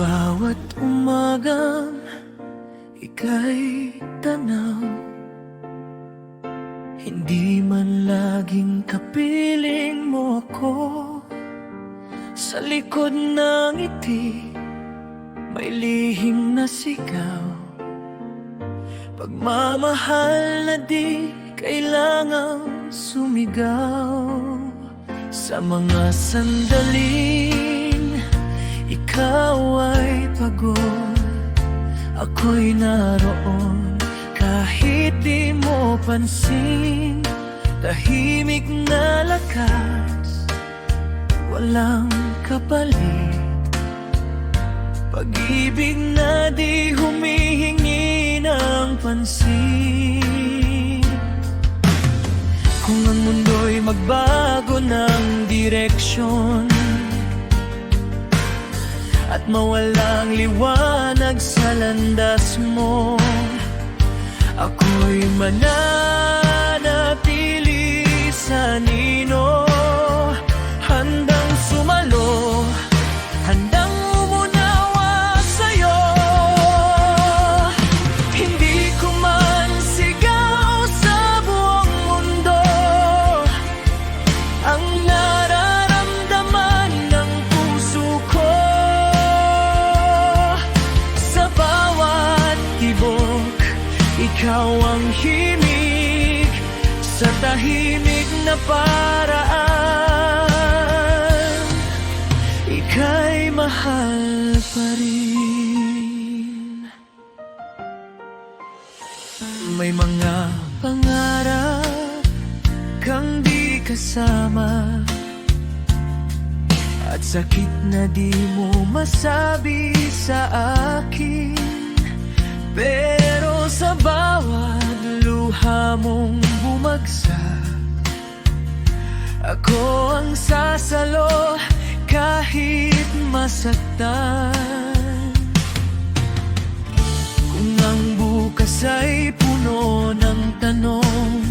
bawat umagang ika'y tanaw, hindi man laging kapiling mo ako. Sa likod ng ngiti, may lihim na sigaw, pagmamahal na di kailangang sumigaw. Sa mga sandaling ikaw ay pagod, ako'y naroon kahit di mo pansin. Tahimik na lakas, walang kapalit, pag-ibig na di humihingi ng pansin. Kung ang mundo'y magbago ng direksyon at mawalang liwanag sa landas mo, ako'y mananatili sa nino, handang sumalo, handang umunawa sa'yo. Hindi ko man sigaw sa buong mundo ang nararamdaman ng puso ko. Sa bawat tibok, ikaw ang himig, sa tahimik na paraan, ika'y mahal pa rin. May mga pangarap kang di kasama, at sakit na di mo masabi sa akin. Pero sa bawat luha mong bumagsak, ako ang sasalo kahit masaktan. Kung ang bukas ay puno ng tanong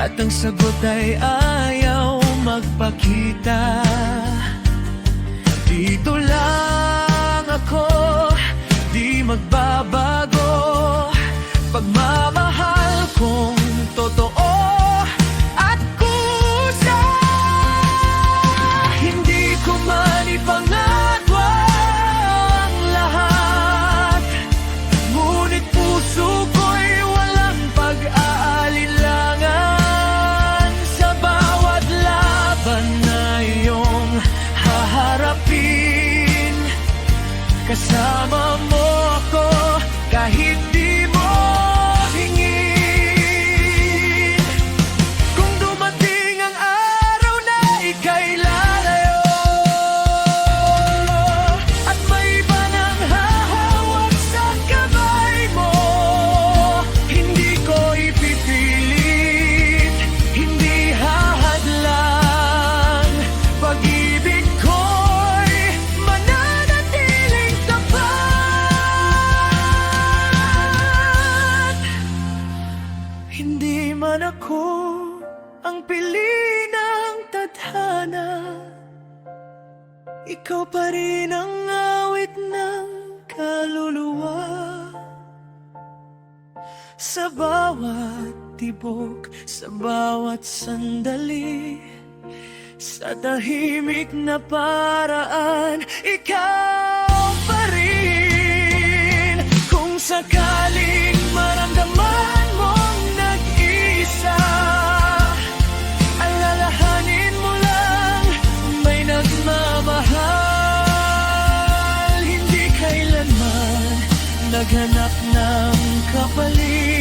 at ang sagot ay ayaw magpakita, dito lang ako, di magbabago. Pagmamahal kong totoo at kusa, hindi ko man ipangakwa ang lahat, ngunit puso ko'y walang pag-aalilangan. Sa bawat laban na iyong haharapin, kasama mo ako kahit di mo hingin. Kung dumating ang araw na ika'y lalayo at may iba nang hahawak sa kamay mo, hindi ko ipipilit, hindi hahadlang. Pag-ibig ko'y mananatiling tapat. Hindi man ako ang pili ng tadhana, ikaw pa rin ang awit ng kaluluwa. Sa bawat tibok, sa bawat sandali, sa tahimik na paraan, ikaw pa rin. Kung sakaling maramdaman mong nag-iisa, alalahanin mo lang may nagmamahal, hindi kailanman naghanap ng kapalit.